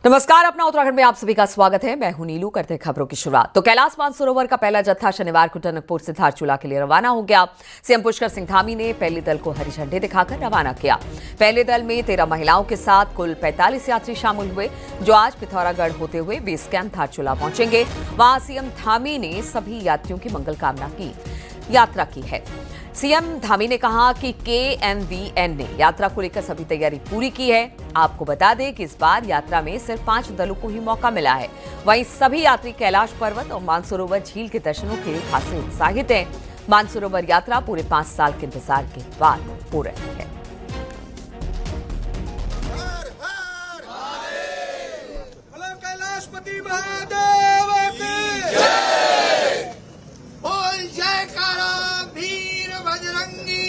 नमस्कार, अपना उत्तराखंड में आप सभी का स्वागत है। मैं हूं नीलू। करते हैं खबरों की शुरुआत। तो कैलाश मानसरोवर का पहला जत्था शनिवार को टनकपुर से धारचूला के लिए रवाना हो गया। सीएम पुष्कर सिंह धामी ने पहले दल को हरी झंडी दिखाकर रवाना किया। पहले दल में 13 महिलाओं के साथ कुल 45 यात्री शामिल हुए, जो आज पिथौरागढ़ होते हुए बेस कैंप धारचूला पहुंचेंगे। वहां सीएम धामी ने सभी यात्रियों की मंगल कामना की यात्रा की है। सीएम धामी ने कहा कि KMVN ने यात्रा को लेकर सभी तैयारी पूरी की है। आपको बता दें कि इस बार यात्रा में सिर्फ 5 दलों को ही मौका मिला है। वहीं सभी यात्री कैलाश पर्वत और मानसरोवर झील के दर्शनों के लिए खासे उत्साहित हैं। मानसरोवर यात्रा पूरे 5 साल के इंतजार के बाद हो रही है। कैलाशपति महादेव की जय। बोल जयकारा वीर बजरंगी।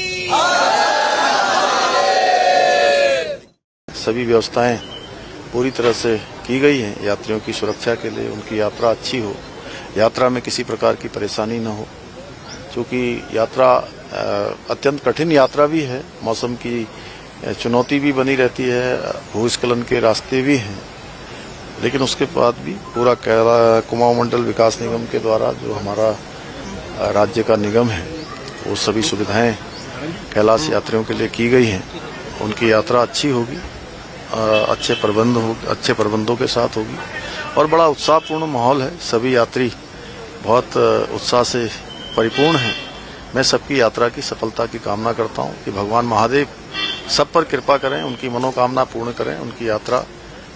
सभी व्यवस्थाएं पूरी तरह से की गई हैं यात्रियों की सुरक्षा के लिए। उनकी यात्रा अच्छी हो, यात्रा में किसी प्रकार की परेशानी न हो, क्योंकि यात्रा अत्यंत कठिन यात्रा भी है। मौसम की चुनौती भी बनी रहती है, भूस्खलन के रास्ते भी हैं, लेकिन उसके बाद भी पूरा कुमाऊं मंडल विकास निगम के द्वारा जो हमारा राज्य का निगम है, वो सभी सुविधाएं कैलाश यात्रियों के लिए की गई हैं। उनकी यात्रा अच्छी होगी, अच्छे प्रबंधों के साथ होगी और बड़ा उत्साहपूर्ण माहौल है। सभी यात्री बहुत उत्साह से परिपूर्ण हैं। मैं सबकी यात्रा की सफलता की कामना करता हूं कि भगवान महादेव सब पर कृपा करें, उनकी मनोकामना पूर्ण करें, उनकी यात्रा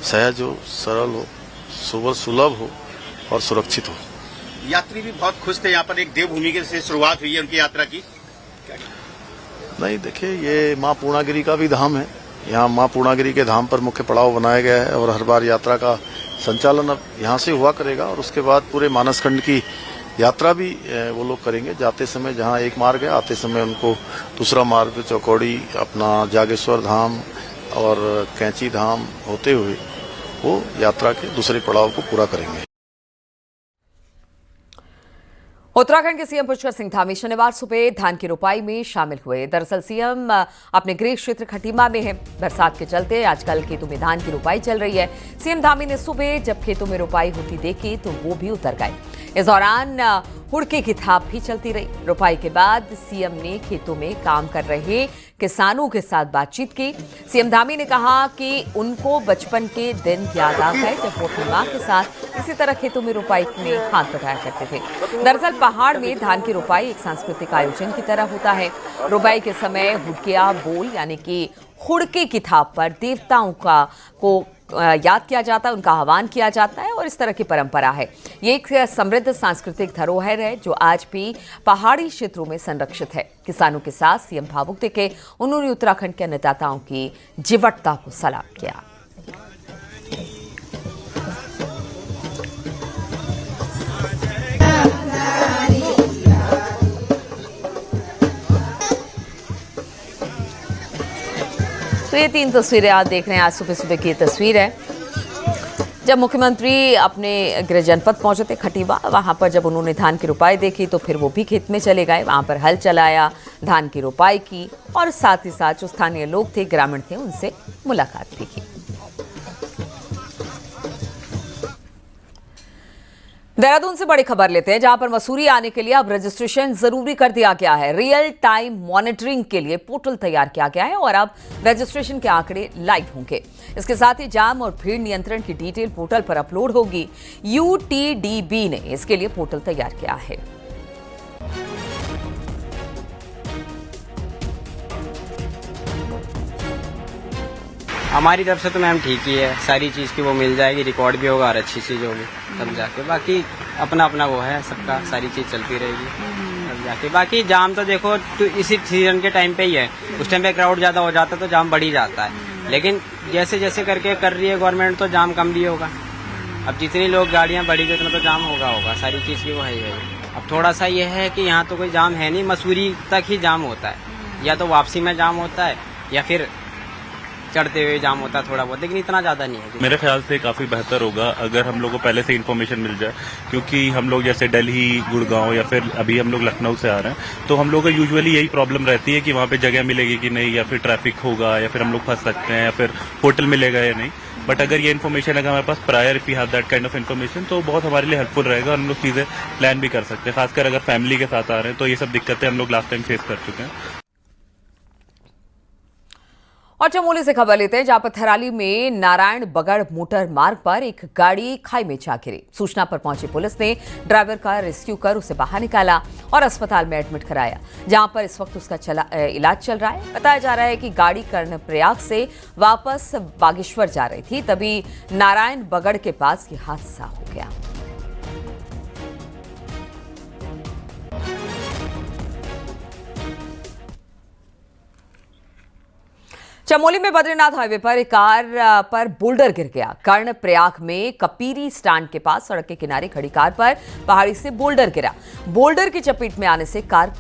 सहज हो, सरल हो, सुलभ हो और सुरक्षित हो। यात्री भी बहुत खुश थे। यहाँ पर एक देवभूमि से शुरुआत हुई है उनकी यात्रा की। नहीं, देखिए, ये माँ पूर्णागिरी का भी धाम है। यहाँ माँ पूर्णागिरी के धाम पर मुख्य पड़ाव बनाया गया है और हर बार यात्रा का संचालन अब यहाँ से हुआ करेगा और उसके बाद पूरे मानसखंड की यात्रा भी वो लोग करेंगे। जाते समय जहाँ एक मार्ग है, आते समय उनको दूसरा मार्ग चौकौड़ी, अपना जागेश्वर धाम और कैंची धाम होते हुए वो यात्रा के दूसरे पड़ाव को पूरा करेंगे। उत्तराखंड के सीएम पुष्कर सिंह धामी शनिवार सुबह धान की रोपाई में शामिल हुए। दरअसल सीएम अपने गृह क्षेत्र खटीमा में है। बरसात के चलते आजकल खेतों में धान की रोपाई चल रही है। सीएम धामी ने सुबह जब खेतों में रोपाई होती देखी तो वो भी उतर गए। इस दौरान हुड़के की थाप भी चलती रही। रोपाई के बाद सीएम ने खेतों में काम कर रहे किसानों के साथ बातचीत की। सीएम धामी ने कहा कि उनको बचपन के दिन याद आ गए जब वो अपनी मां के साथ इसी तरह खेतों में रोपाई में हाथ बटाया करते थे। दरअसल पहाड़ में धान की रोपाई एक सांस्कृतिक आयोजन की तरह होता है। रोपाई के समय हुड़किया बोल यानी कि हुड़के की थाप पर देवताओं को याद किया जाता है, उनका आह्वान किया जाता है और इस तरह की परंपरा है। ये एक समृद्ध सांस्कृतिक धरोहर है जो आज भी पहाड़ी क्षेत्रों में संरक्षित है। किसानों के साथ सीएम भावुक दिखे। उन्होंने उत्तराखंड के अन्नदाताओं की जीवटता को सलाम किया। तो ये 3 तस्वीरें आप देख रहे हैं। आज सुबह सुबह की ये तस्वीर है जब मुख्यमंत्री अपने गृह जनपद पहुंचे थे खटीमा। वहां पर जब उन्होंने धान की रोपाई देखी तो फिर वो भी खेत में चले गए। वहां पर हल चलाया, धान की रोपाई की और साथ ही साथ जो स्थानीय लोग थे, ग्रामीण थे, उनसे मुलाकात भी की। देहरादून से बड़ी खबर लेते हैं, जहां पर मसूरी आने के लिए अब रजिस्ट्रेशन जरूरी कर दिया गया है। रियल टाइम मॉनिटरिंग के लिए पोर्टल तैयार किया गया है और अब रजिस्ट्रेशन के आंकड़े लाइव होंगे। इसके साथ ही जाम और भीड़ नियंत्रण की डिटेल पोर्टल पर अपलोड होगी। UTDB ने इसके लिए पोर्टल तैयार किया है। हमारी तरफ से तो मैम ठीक ही है, सारी चीज़ की वो मिल जाएगी, रिकॉर्ड भी होगा और अच्छी चीज़ होगी तब जाके। बाकी अपना अपना वो है सबका, सारी चीज़ चलती रहेगी तब जाके। बाकी जाम तो देखो तो इसी सीजन के टाइम पे ही है। उस टाइम पे क्राउड ज़्यादा हो जाता है तो जाम बढ़ ही जाता है, लेकिन जैसे जैसे करके कर रही है गवर्नमेंट तो जाम कम भी होगा। अब जितनी लोग गाड़ियाँ बढ़ी उतना तो जाम होगा, सारी चीज़ की वो है ही है। अब थोड़ा सा ये है कि यहाँ तो कोई जाम है नहीं, मसूरी तक ही जाम होता है, या तो वापसी में जाम होता है या फिर चढ़ते हुए जाम होता है थोड़ा बहुत, लेकिन इतना ज्यादा नहीं है। मेरे ख्याल से काफी बेहतर होगा अगर हम लोग को पहले से इन्फॉर्मेशन मिल जाए, क्योंकि हम लोग जैसे दिल्ली, गुड़गांव या फिर अभी हम लोग लखनऊ से आ रहे हैं, तो हम लोग को यूजुअली यही प्रॉब्लम रहती है कि वहाँ पे जगह मिलेगी कि नहीं, या फिर ट्रैफिक होगा, या फिर हम लोग फंस सकते हैं, या फिर होटल मिलेगा या नहीं। बट अगर ये इन्फॉर्मेशन अगर हमारे पास prior if you have that kind of information तो बहुत हमारे लिए हेल्पफुल रहेगा और हम लोग चीज़ें प्लान भी कर सकते हैं। खासकर अगर फैमिली के साथ आ रहे हैं तो ये सब दिक्कतें हम लोग लास्ट टाइम फेस कर चुके हैं। और चमोली से खबर लेते हैं, जहां पर थराली में नारायण बगड़ मोटर मार्ग पर एक गाड़ी खाई में जा गिरी। सूचना पर पहुंची पुलिस ने ड्राइवर का रेस्क्यू कर उसे बाहर निकाला और अस्पताल में एडमिट कराया, जहां पर इस वक्त उसका इलाज चल रहा है। बताया जा रहा है कि गाड़ी कर्णप्रयाग से वापस बागेश्वर जा रही थी, तभी नारायण बगड़ के पास ये हादसा हो गया। चमोली में बद्रीनाथ हाईवे पर एक कार पर बोल्डर गिर गया। कर्णप्रयाग में कपीरी स्टैंड के पास सड़क के किनारे खड़ी कार पर पहाड़ी से बोल्डर गिरा। बोल्डर की चपेट में आने से कार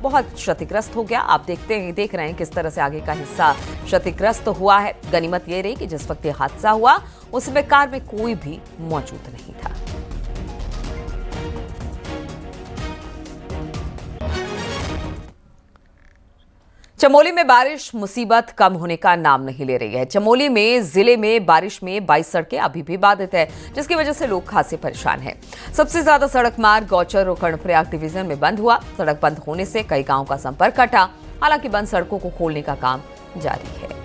बहुत क्षतिग्रस्त हो गया। आप देख रहे हैं किस तरह से आगे का हिस्सा क्षतिग्रस्त हुआ है। गनीमत यह रही कि जिस वक्त यह हादसा हुआ उस समय कार में कोई भी मौजूद नहीं था। चमोली में बारिश मुसीबत कम होने का नाम नहीं ले रही है। चमोली में जिले में बारिश में 22 सड़कें अभी भी बाधित है, जिसकी वजह से लोग खासे परेशान हैं। सबसे ज्यादा सड़क मार्ग गौचर और कर्णप्रयाग डिवीजन में बंद हुआ। सड़क बंद होने से कई गांवों का संपर्क कटा। हालांकि बंद सड़कों को खोलने का काम जारी है।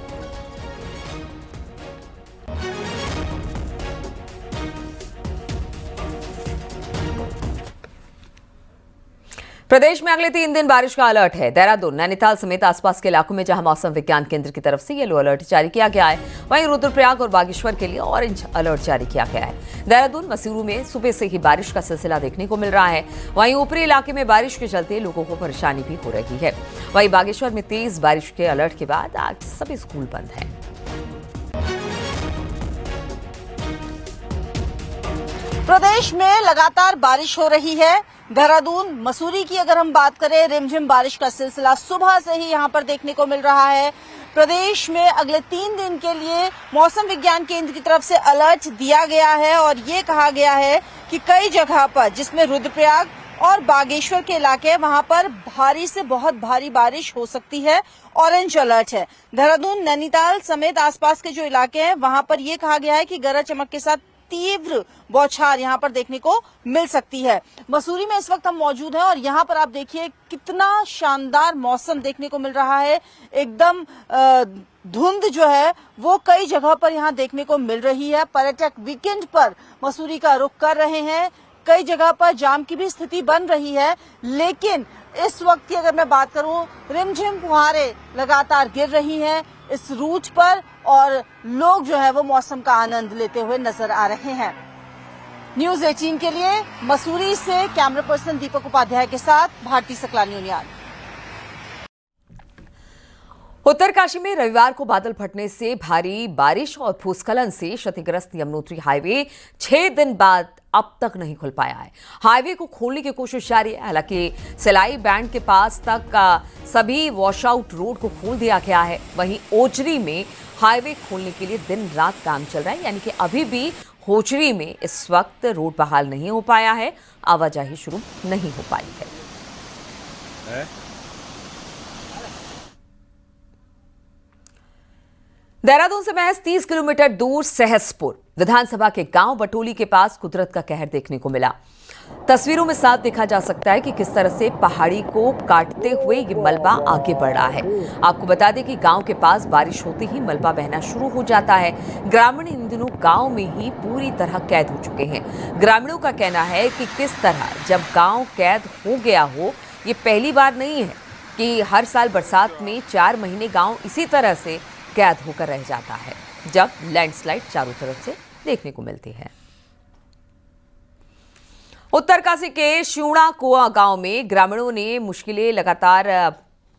प्रदेश में अगले 3 दिन बारिश का अलर्ट है। देहरादून, नैनीताल समेत आसपास के इलाकों में जहां मौसम विज्ञान केंद्र की तरफ से येलो अलर्ट जारी किया गया है, वहीं रुद्रप्रयाग और बागेश्वर के लिए ऑरेंज अलर्ट जारी किया गया है। देहरादून, मसूरू में सुबह से ही बारिश का सिलसिला देखने को मिल रहा है। वहीं ऊपरी इलाके में बारिश के चलते लोगों को परेशानी भी हो रही है। वहीं बागेश्वर में तेज बारिश के अलर्ट के बाद आज सभी स्कूल बंद हैं। प्रदेश में लगातार बारिश हो रही है। देहरादून, मसूरी की अगर हम बात करें, रिमझिम बारिश का सिलसिला सुबह से ही यहां पर देखने को मिल रहा है। प्रदेश में अगले 3 दिन के लिए मौसम विज्ञान केंद्र की तरफ से अलर्ट दिया गया है और ये कहा गया है कि कई जगह पर, जिसमें रुद्रप्रयाग और बागेश्वर के इलाके, वहां पर भारी से बहुत भारी बारिश हो सकती है। ऑरेंज अलर्ट है। देहरादून, नैनीताल समेत आसपास के जो इलाके हैं वहां पर यह कहा गया है कि गरज चमक के साथ तीव्र बौछार यहां पर देखने को मिल सकती है। मसूरी में इस वक्त हम मौजूद हैं और यहां पर आप देखिए कितना शानदार मौसम देखने को मिल रहा है। एकदम धुंध जो है वो कई जगह पर यहां देखने को मिल रही है। पर्यटक वीकेंड पर मसूरी का रुख कर रहे हैं। कई जगह पर जाम की भी स्थिति बन रही है, लेकिन इस वक्त की अगर मैं बात करूं, रिमझिम फुहारें लगातार गिर रही हैं इस रूट पर और लोग जो है वो मौसम का आनंद लेते हुए नजर आ रहे हैं। न्यूज 18 के लिए मसूरी से कैमरा पर्सन दीपक उपाध्याय के साथ भारती सकलानी उनियाल। उत्तरकाशी में रविवार को बादल फटने से भारी बारिश और भूस्खलन से क्षतिग्रस्त यमुनोत्री हाईवे 6 दिन बाद अब तक नहीं खुल पाया है। हाईवे को खोलने की कोशिश जारी है। हालांकि सिलाई बैंड के पास तक सभी वॉशआउट रोड को खोल दिया गया है। वहीं ओजरी में हाईवे खोलने के लिए दिन रात काम चल रहा है, यानी कि अभी भी होचरी में इस वक्त रोड बहाल नहीं हो पाया है, आवाजाही शुरू नहीं हो पाई है। देहरादून से महज 30 किलोमीटर दूर सहसपुर विधानसभा के गांव बटोली के पास कुदरत का कहर देखने को मिला। तस्वीरों में साफ देखा जा सकता है कि किस तरह से पहाड़ी को काटते हुए ये मलबा आगे बढ़ रहा है। आपको बता दें कि गांव के पास बारिश होते ही मलबा बहना शुरू हो जाता है। ग्रामीण इन दिनों गांव में ही पूरी तरह कैद हो चुके हैं। ग्रामीणों का कहना है कि किस तरह जब गांव कैद हो गया हो, ये पहली बार नहीं है कि हर साल बरसात में 4 महीने गाँव इसी तरह से कैद होकर रह जाता है, जब लैंडस्लाइड चारों तरफ से देखने को मिलती है। उत्तरकाशी के शिवड़ा कुआ गांव में ग्रामीणों ने मुश्किलें लगातार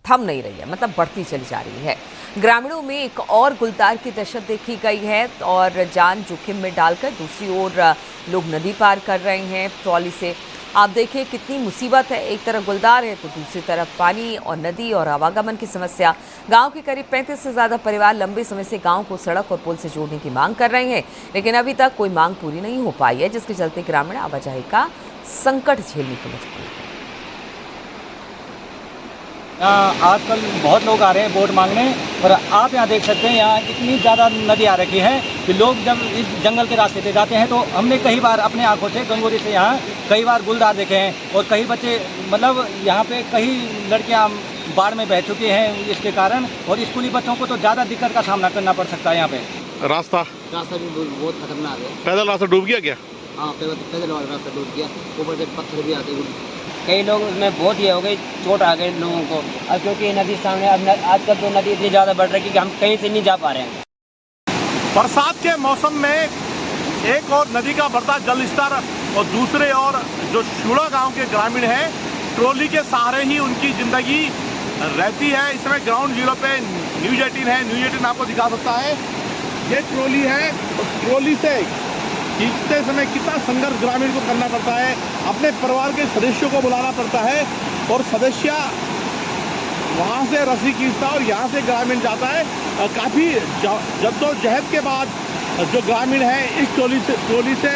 थम नहीं रही है, मतलब बढ़ती चली जा रही है। ग्रामीणों में एक और गुलदार की दहशत देखी गई है और जान जोखिम में डालकर दूसरी ओर लोग नदी पार कर रहे हैं ट्रॉली से। आप देखिए कितनी मुसीबत है, एक तरफ गुलदार है तो दूसरी तरफ पानी और नदी और आवागमन की समस्या। गांव के करीब 35 से ज़्यादा परिवार लंबे समय से गांव को सड़क और पुल से जोड़ने की मांग कर रहे हैं, लेकिन अभी तक कोई मांग पूरी नहीं हो पाई है, जिसके चलते ग्रामीण आवाजाही का संकट झेलने को मजबूर है। आजकल बहुत लोग आ रहे हैं वोट मांगने, और आप यहाँ देख सकते हैं यहाँ इतनी ज़्यादा नदी आ रखी है कि लोग जब इस जंगल के रास्ते से जाते हैं तो हमने कई बार अपने आंखों से गंगोरी से यहाँ कई बार गुलदार देखे हैं, और कई बच्चे मतलब यहाँ पे कई लड़कियाँ बाढ़ में बह चुकी हैं इसके कारण, और स्कूली बच्चों को तो ज़्यादा दिक्कत का सामना करना पड़ सकता है यहाँ पे। रास्ता भी बहुत खतरनाक है। पैदल रास्ता डूब गया क्या? हाँ, पैदल वाला रास्ता डूब गया, ऊपर से पत्थर भी आते हैं। कई लोग उसमें बहुत ये हो गई, चोट आ गई लोगों को। अब क्योंकि नदी सामने, अब आजकल तो नदी इतनी ज़्यादा बढ़ रही है कि हम कहीं से नहीं जा पा रहे हैं। बरसात के मौसम में एक और नदी का बढ़ता जल स्तर और दूसरे और जो शूड़ा गांव के ग्रामीण हैं, ट्रॉली के सहारे ही उनकी जिंदगी रहती है। इस समय ग्राउंड जीरो पे न्यूज 18 है, न्यूज 18 आपको दिखा सकता है। ये ट्रॉली है, और ट्रॉली से खींचते समय कितना संघर्ष ग्रामीण को करना पड़ता है, अपने परिवार के सदस्यों को बुलाना पड़ता है, और सदस्य वहाँ से रस्सी खींचता है और यहाँ से ग्रामीण जाता है। काफ़ी जद्दोजहद के बाद जो ग्रामीण हैं इस ट्रॉली से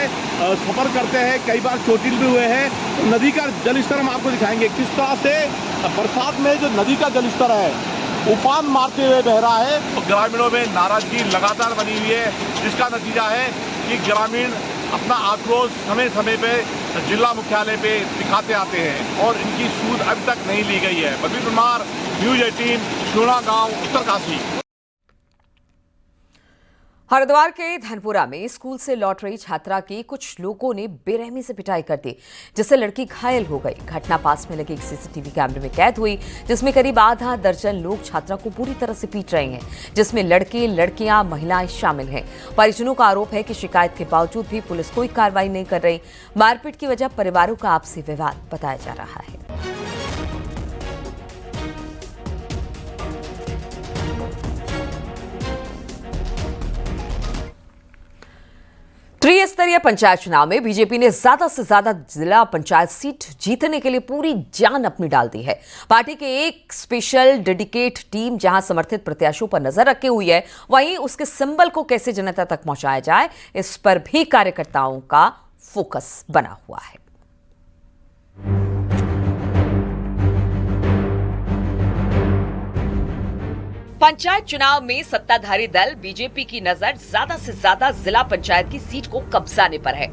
सफ़र करते हैं, कई बार चोटिल भी हुए हैं। तो नदी का जलस्तर हम आपको दिखाएंगे किस तरह से बरसात में जो नदी का जलस्तर है उफान मारते हुए बह रहा है। तो ग्रामीणों में नाराजगी लगातार बनी हुई है, जिसका नतीजा है कि ग्रामीण अपना आक्रोश समय समय पे जिला मुख्यालय पे दिखाते आते हैं, और इनकी सूद अभी तक नहीं ली गई है। बलबीर परमार, न्यूज 18, शूड़ा गांव, उत्तरकाशी। हरिद्वार के धनपुरा में स्कूल से लौट रही छात्रा की कुछ लोगों ने बेरहमी से पिटाई कर दी, जिससे लड़की घायल हो गई। घटना पास में लगे एक सीसीटीवी कैमरे में कैद हुई, जिसमें करीब आधा दर्जन लोग छात्रा को बुरी तरह से पीट रहे हैं, जिसमें लड़के, लड़कियां, महिलाएं शामिल हैं। परिजनों का आरोप है कि शिकायत के बावजूद भी पुलिस कोई कार्रवाई नहीं कर रही। मारपीट की वजह परिवारों का आपसी विवाद बताया जा रहा है। त्रिस्तरीय पंचायत चुनाव में बीजेपी ने ज्यादा से ज्यादा जिला पंचायत सीट जीतने के लिए पूरी जान अपनी डाल दी है। पार्टी के एक स्पेशल डेडिकेट टीम जहां समर्थित प्रत्याशियों पर नजर रखे हुई है, वहीं उसके सिंबल को कैसे जनता तक पहुंचाया जाए, इस पर भी कार्यकर्ताओं का फोकस बना हुआ है। पंचायत चुनाव में सत्ताधारी दल बीजेपी की नजर ज्यादा से ज्यादा जिला पंचायत की सीट को कब्जाने पर है।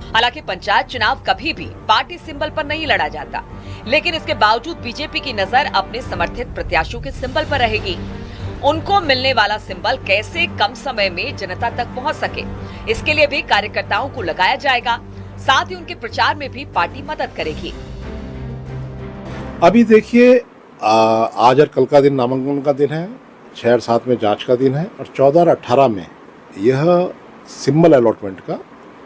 हालांकि पंचायत चुनाव कभी भी पार्टी सिंबल पर नहीं लड़ा जाता, लेकिन इसके बावजूद बीजेपी की नजर अपने समर्थित प्रत्याशियों के सिंबल पर रहेगी। उनको मिलने वाला सिंबल कैसे कम समय में जनता तक पहुंच सके, इसके लिए भी कार्यकर्ताओं को लगाया जाएगा। साथ ही उनके प्रचार में भी पार्टी मदद करेगी। अभी देखिए, आज और कल का दिन नामांकन का दिन है, 6 और 7 में जांच का दिन है, और 14 और 18 में यह सिंबल अलॉटमेंट का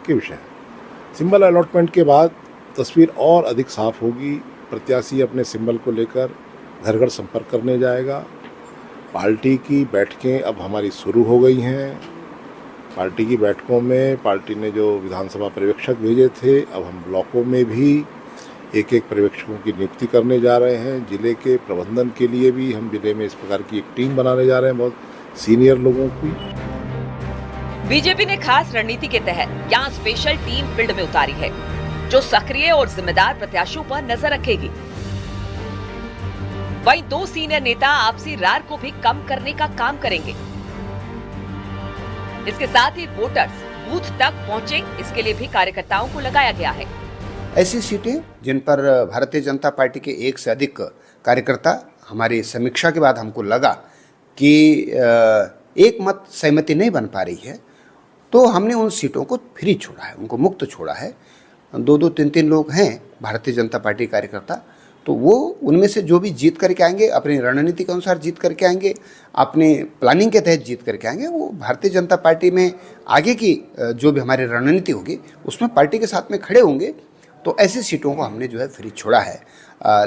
विषय है। सिंबल अलॉटमेंट के बाद तस्वीर और अधिक साफ होगी। प्रत्याशी अपने सिंबल को लेकर घर घर संपर्क करने जाएगा। पार्टी की बैठकें अब हमारी शुरू हो गई हैं। पार्टी की बैठकों में पार्टी ने जो विधानसभा पर्यवेक्षक भेजे थे, अब हम ब्लॉकों में भी एक एक पर्यवेक्षकों की नियुक्ति करने जा रहे हैं। जिले के प्रबंधन के लिए भी हम जिले में इस प्रकार की एक टीम बनाने जा रहे हैं, बहुत सीनियर लोगों की। बीजेपी ने खास रणनीति के तहत यहाँ स्पेशल टीम फील्ड में उतारी है, जो सक्रिय और जिम्मेदार प्रत्याशियों पर नजर रखेगी। वहीं 2 सीनियर नेता आपसी रार को भी कम करने का काम करेंगे। इसके साथ ही वोटर्स बूथ तक पहुंचे, इसके लिए भी कार्यकर्ताओं को लगाया गया है। ऐसी सीटें जिन पर भारतीय जनता पार्टी के 1 से अधिक कार्यकर्ता, हमारी समीक्षा के बाद हमको लगा कि एक मत सहमति नहीं बन पा रही है, तो हमने उन सीटों को फ्री छोड़ा है, उनको मुक्त छोड़ा है। 2-2, 3-3 लोग हैं भारतीय जनता पार्टी कार्यकर्ता, तो वो उनमें से जो भी जीत करके आएंगे, अपनी रणनीति के अनुसार जीत करके आएंगे, अपनी प्लानिंग के तहत जीत करके आएंगे, वो भारतीय जनता पार्टी में आगे की जो भी हमारी रणनीति होगी उसमें पार्टी के साथ में खड़े होंगे। तो ऐसी सीटों को हमने जो है फ्री छोड़ा है,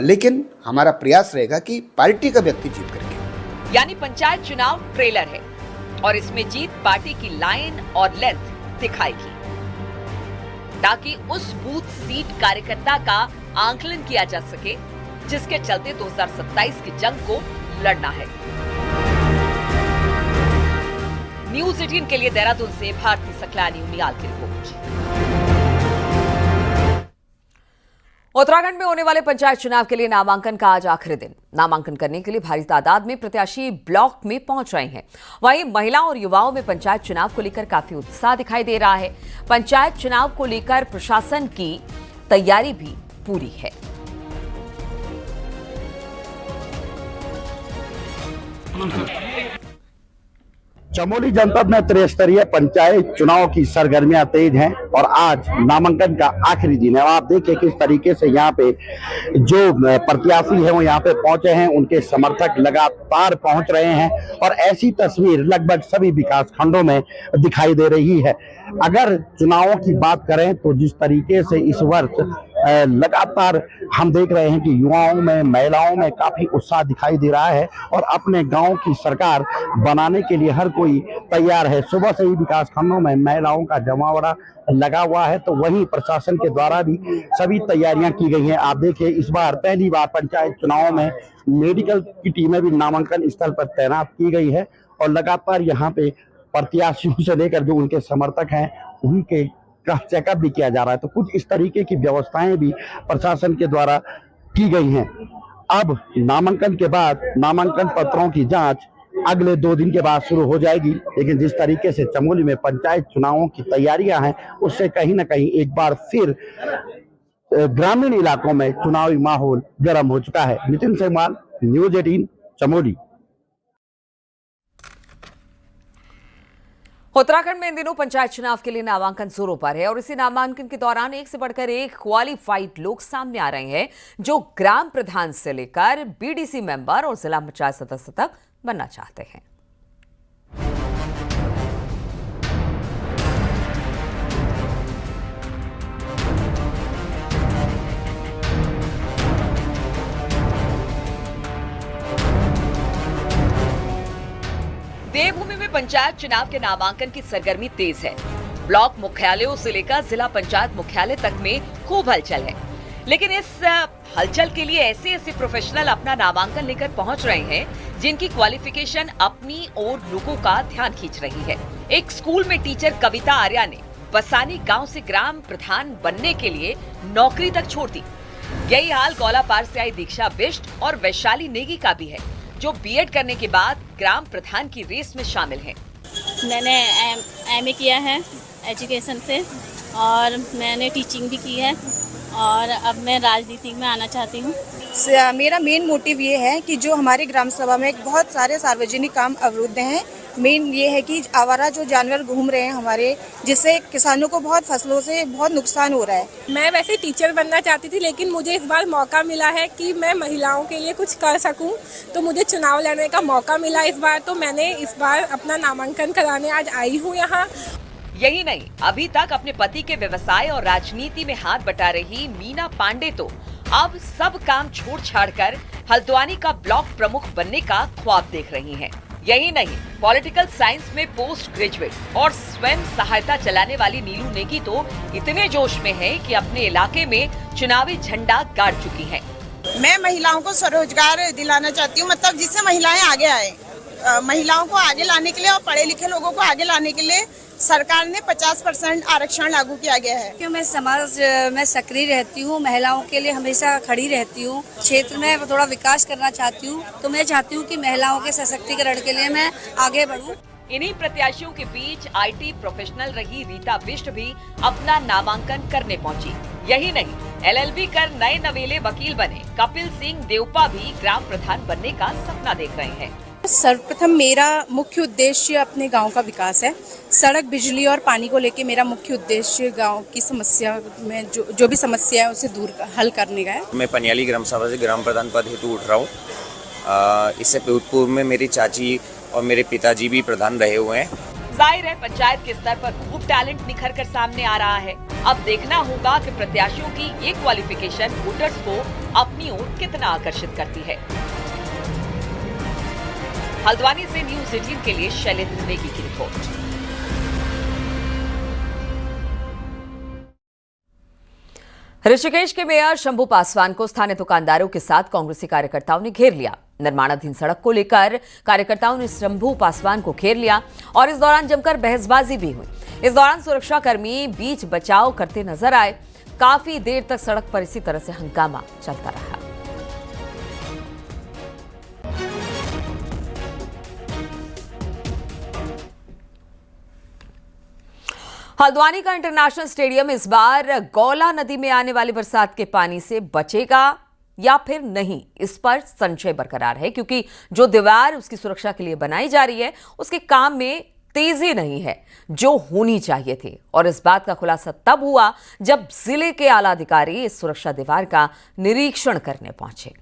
लेकिन हमारा प्रयास रहेगा कि पार्टी का व्यक्ति जीत करके। यानी पंचायत चुनाव ट्रेलर है और इसमें जीत पार्टी की लाइन और लेंथ दिखाएगी, ताकि उस बूथ सीट कार्यकर्ता का आंकलन किया जा सके, जिसके चलते 2027 की जंग को लड़ना है। न्यूज 18 के लिए देहरादून से भारती सकलानी उनियाल की रिपोर्ट। उत्तराखंड में होने वाले पंचायत चुनाव के लिए नामांकन का आज आखिरी दिन। नामांकन करने के लिए भारी तादाद में प्रत्याशी ब्लॉक में पहुंच रहे हैं। वहीं महिलाओं और युवाओं में पंचायत चुनाव को लेकर काफी उत्साह दिखाई दे रहा है। पंचायत चुनाव को लेकर प्रशासन की तैयारी भी पूरी है। चमोली जनपद में त्रिस्तरीय पंचायत चुनाव की सरगर्मियां तेज हैं और आज नामांकन का आखिरी दिन है। आप देखिए किस तरीके से यहाँ पे जो प्रत्याशी हैं वो यहाँ पे पहुंचे हैं, उनके समर्थक लगातार पहुंच रहे हैं और ऐसी तस्वीर लगभग सभी विकास खंडों में दिखाई दे रही है। अगर चुनावों की बात करें तो जिस तरीके से इस वर्ष लगातार हम देख रहे हैं कि युवाओं में, महिलाओं में काफी उत्साह दिखाई दे रहा है और अपने गांव की सरकार बनाने के लिए हर कोई तैयार है। सुबह से ही विकास खंडों में महिलाओं का जमावड़ा लगा हुआ है, तो वहीं प्रशासन के द्वारा भी सभी तैयारियां की गई हैं। आप देखिए इस बार पहली बार पंचायत चुनावों में मेडिकल की टीमें भी नामांकन स्थल पर तैनात की गई है और लगातार यहाँ पे प्रत्याशियों से लेकर जो उनके समर्थक हैं उनके का चेकअप भी किया जा रहा है। तो कुछ इस तरीके की व्यवस्थाएं भी प्रशासन के द्वारा की गई हैं। अब नामांकन के बाद नामांकन पत्रों की जांच अगले 2 दिन के बाद शुरू हो जाएगी, लेकिन जिस तरीके से चमोली में पंचायत चुनावों की तैयारियां हैं उससे कहीं ना कहीं एक बार फिर ग्रामीण इलाकों में चुनावी माहौल गर्म हो चुका है। नितिन सेगवाल, न्यूज 18 चमोली। उत्तराखंड में इन दिनों पंचायत चुनाव के लिए नामांकन जोरों पर है और इसी नामांकन के दौरान एक से बढ़कर एक क्वालिफाइड लोग सामने आ रहे हैं जो ग्राम प्रधान से लेकर बीडीसी मेंबर और जिला पंचायत सदस्य तक बनना चाहते हैं। देवभूमि में पंचायत चुनाव के नामांकन की सरगर्मी तेज है। ब्लॉक मुख्यालयों से लेकर जिला पंचायत मुख्यालय तक में खूब हलचल है, लेकिन इस हलचल के लिए ऐसे प्रोफेशनल अपना नामांकन लेकर पहुंच रहे हैं जिनकी क्वालिफिकेशन अपनी और लोगों का ध्यान खींच रही है। एक स्कूल में टीचर कविता आर्या ने बसानी गांव से ग्राम प्रधान बनने के लिए नौकरी तक छोड़ दी। यही हाल गौलापार से आई दीक्षा बिष्ट और वैशाली नेगी का भी है, जो बीएड करने के बाद ग्राम प्रधान की रेस में शामिल हैं। मैंने एमए किया है एजुकेशन से और मैंने टीचिंग भी की है और अब मैं राजनीति में आना चाहती हूँ। मेरा मेन मोटिव ये है कि जो हमारे ग्राम सभा में बहुत सारे सार्वजनिक काम अवरुद्ध हैं। मेन ये है कि आवारा जो जानवर घूम रहे हैं हमारे, जिससे किसानों को बहुत फसलों से बहुत नुकसान हो रहा है। मैं वैसे टीचर बनना चाहती थी, लेकिन मुझे इस बार मौका मिला है कि मैं महिलाओं के लिए कुछ कर सकूं, तो मुझे चुनाव लड़ने का मौका मिला इस बार, तो मैंने इस बार अपना नामांकन कराने आज आई हूं यहाँ। यही नहीं, अभी तक अपने पति के व्यवसाय और राजनीति में हाथ बटा रही मीना पांडे तो अब सब काम छोड़ छाड़कर हल्द्वानी का ब्लॉक प्रमुख बनने का ख्वाब देख रही हैं। यही नहीं, पॉलिटिकल साइंस में पोस्ट ग्रेजुएट और स्वयं सहायता चलाने वाली नीलू नेगी तो इतने जोश में है कि अपने इलाके में चुनावी झंडा गाड़ चुकी हैं। मैं महिलाओं को स्वरोजगार दिलाना चाहती हूँ, मतलब जिससे महिलाएं आगे आए। महिलाओं को आगे लाने के लिए और पढ़े लिखे लोगों को आगे लाने के लिए सरकार ने 50% आरक्षण लागू किया गया है। क्योंकि मैं समाज में सक्रिय रहती हूँ, महिलाओं के लिए हमेशा खड़ी रहती हूँ, क्षेत्र में थोड़ा विकास करना चाहती हूँ, तो मैं चाहती हूँ कि महिलाओं के सशक्तिकरण के लिए मैं आगे बढ़ूँ। इन्हीं प्रत्याशियों के बीच आईटी प्रोफेशनल रही रीता बिष्ट भी अपना नामांकन करने पहुंची। यही नहीं, एलएलबी कर नए नवेले वकील बने कपिल सिंह देवपा भी ग्राम प्रधान बनने का सपना देख रहे हैं। सर्वप्रथम मेरा मुख्य उद्देश्य अपने गांव का विकास है। सड़क, बिजली और पानी को लेके मेरा मुख्य उद्देश्य गांव की समस्या में जो भी समस्या है उसे हल करने का है। मैं पनियाली ग्राम सभा से ग्राम प्रधान पद हेतु उठ रहा हूँ। इससे पूर्व में मेरी चाची और मेरे पिताजी भी प्रधान रहे हुए हैं। जाहिर है पंचायत के स्तर पर खूब टैलेंट निखर कर सामने आ रहा है। अब देखना होगा कि प्रत्याशियों की ये क्वालिफिकेशन वोटर्स को अपनी ओर कितना आकर्षित करती है। हल्द्वानी से न्यूज 18 के लिए शैलेंद्र नेगी की रिपोर्ट। ऋषिकेश के मेयर शंभू पासवान को स्थानीय दुकानदारों के साथ कांग्रेसी कार्यकर्ताओं ने घेर लिया। निर्माणाधीन सड़क को लेकर कार्यकर्ताओं ने शंभू पासवान को घेर लिया और इस दौरान जमकर बहसबाजी भी हुई। इस दौरान सुरक्षाकर्मी बीच बचाव करते नजर आए। काफी देर तक सड़क पर इसी तरह से हंगामा चलता रहा। हल्द्वानी का इंटरनेशनल स्टेडियम इस बार गौला नदी में आने वाली बरसात के पानी से बचेगा या फिर नहीं, इस पर संशय बरकरार है, क्योंकि जो दीवार उसकी सुरक्षा के लिए बनाई जा रही है उसके काम में तेजी नहीं है जो होनी चाहिए थी। और इस बात का खुलासा तब हुआ जब जिले के आला अधिकारी इस सुरक्षा दीवार का निरीक्षण करने पहुंचे।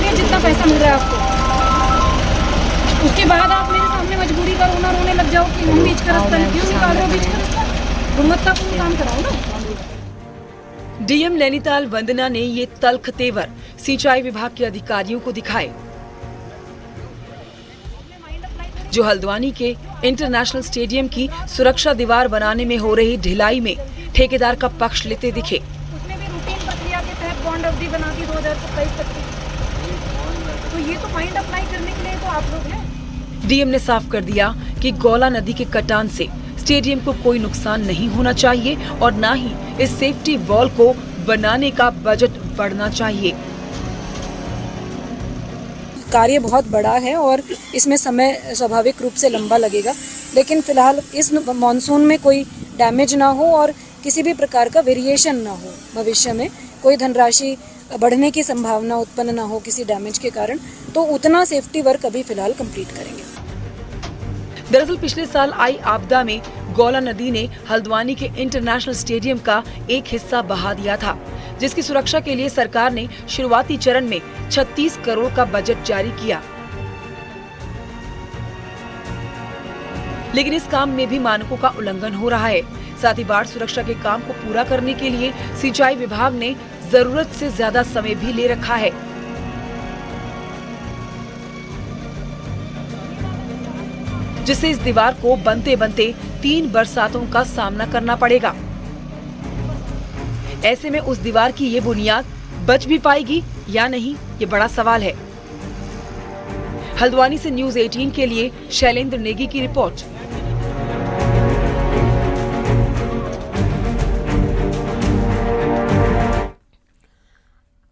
जितना पैसा मिल रहा है आपको, उसके बाद आप मेरे सामने मजबूरी का रोने लग जाओ कि हम बीच का रास्ता क्यों निकाल रहे हो, बीच का रास्ता गुणवत्तापूर्ण काम कराओ ना। डीएम नैनीताल वंदना ने ये तल्ख तेवर सिंचाई विभाग के अधिकारियों को दिखाए, जो हल्द्वानी के इंटरनेशनल स्टेडियम की सुरक्षा दीवार बनाने में हो रही ढिलाई में ठेकेदार का पक्ष लेते दिखे। उसमें भी रूटीन प्रक्रिया के तहत बॉन्ड अवधि बना दी 2027 तक की, तो ये तो फाइंड अप्लाई करने के लिए तो आप लोग हैं। डीएम ने साफ कर दिया कि गौला नदी के कटान से स्टेडियम को कोई नुकसान नहीं होना चाहिए और न ही इस सेफ्टी वॉल को बनाने का बजट बढ़ना चाहिए। कार्य बहुत बड़ा है और इसमें समय स्वाभाविक रूप से लंबा लगेगा, लेकिन फिलहाल इस मॉनसून में कोई डैमेज ना हो और किसी भी प्रकार का वेरिएशन ना हो, भविष्य में कोई धनराशि बढ़ने की संभावना उत्पन्न ना हो किसी डैमेज के कारण, तो उतना सेफ्टी वर्क अभी फिलहाल कंप्लीट करेंगे। दरअसल पिछले साल आई आपदा में गौला नदी ने हल्द्वानी के इंटरनेशनल स्टेडियम का एक हिस्सा बहा दिया था, जिसकी सुरक्षा के लिए सरकार ने शुरुआती चरण में 36 करोड़ का बजट जारी किया। लेकिन इस काम में भी मानकों का उल्लंघन हो रहा है। साथ ही बाढ़ सुरक्षा के काम को पूरा करने के लिए सिंचाई विभाग ने जरूरत से ज्यादा समय भी ले रखा है। जिससे इस दीवार को बनते बनते 3 बरसातों का सामना करना पड़ेगा। ऐसे में उस दीवार की ये बुनियाद बच भी पाएगी या नहीं, ये बड़ा सवाल है। हल्द्वानी से न्यूज़ 18 के लिए शैलेंद्र नेगी की रिपोर्ट।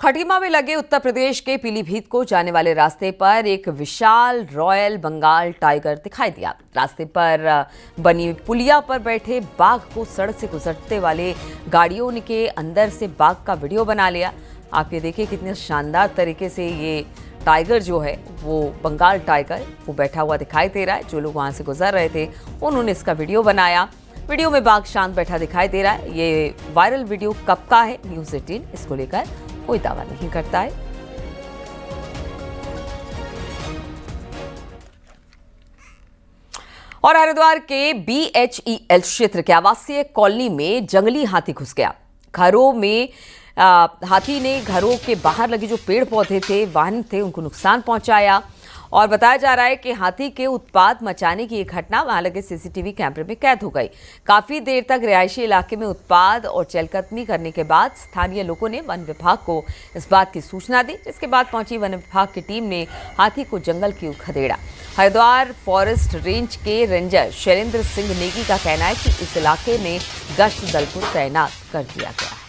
खटीमा में लगे उत्तर प्रदेश के पीलीभीत को जाने वाले रास्ते पर एक विशाल रॉयल बंगाल टाइगर दिखाई दिया। रास्ते पर बनी पुलिया पर बैठे बाघ को सड़क से गुजरते वाले गाड़ियों के अंदर से बाघ का वीडियो बना लिया। आप ये देखिए कितने शानदार तरीके से ये टाइगर जो है वो बंगाल टाइगर वो बैठा हुआ दिखाई दे रहा है। जो लोग वहाँ से गुजर रहे थे उन्होंने इसका वीडियो बनाया। वीडियो में बाघ शांत बैठा दिखाई दे रहा है। ये वायरल वीडियो कब का है, न्यूज़ 18 इसको लेकर कोई दावा नहीं करता है। और हरिद्वार के BHEL क्षेत्र के आवासीय कॉलोनी में जंगली हाथी घुस गया। घरों में हाथी ने घरों के बाहर लगे जो पेड़ पौधे थे, वाहन थे, उनको नुकसान पहुंचाया। और बताया जा रहा है कि हाथी के उत्पात मचाने की एक घटना वहां लगे CCTV कैमरे में कैद हो गई। काफी देर तक रिहायशी इलाके में उत्पात और चहलकदमी करने के बाद स्थानीय लोगों ने वन विभाग को इस बात की सूचना दी, जिसके बाद पहुंची वन विभाग की टीम ने हाथी को जंगल की ओर खदेड़ा। हरिद्वार फॉरेस्ट रेंज के रेंजर शैलेंद्र सिंह नेगी का कहना है कि इस इलाके में गश्त दल को तैनात कर दिया गया है।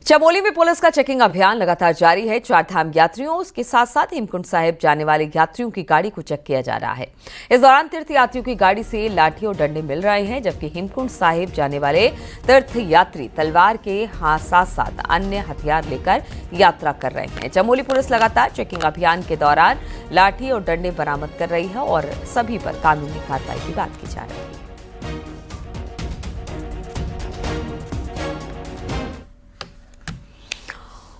चमोली में पुलिस का चेकिंग अभियान लगातार जारी है। 4 धाम यात्रियों उसके साथ साथ हेमकुंड साहिब जाने वाले यात्रियों की गाड़ी को चेक किया जा रहा है। इस दौरान तीर्थ यात्रियों की गाड़ी से लाठी और डंडे मिल रहे हैं, जबकि हेमकुंड साहिब जाने वाले तीर्थ यात्री तलवार के साथ साथ अन्य हथियार लेकर यात्रा कर रहे हैं। चमोली पुलिस लगातार चेकिंग अभियान के दौरान लाठी और डंडे बरामद कर रही है और सभी पर कानूनी कार्रवाई की बात की जा रही है।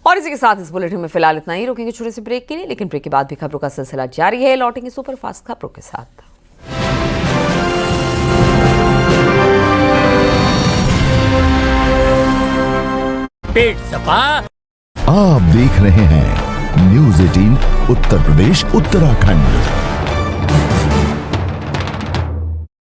और इसी के साथ इस बुलेटिन में फिलहाल इतना ही। रोकेंगे छोटे से ब्रेक के लिए, लेकिन ब्रेक के बाद भी खबरों का सिलसिला जारी है। लौटेंगे सुपरफास्ट खबरों के साथ। पेट सपा। आप देख रहे हैं न्यूज़ 18 उत्तर प्रदेश उत्तराखंड।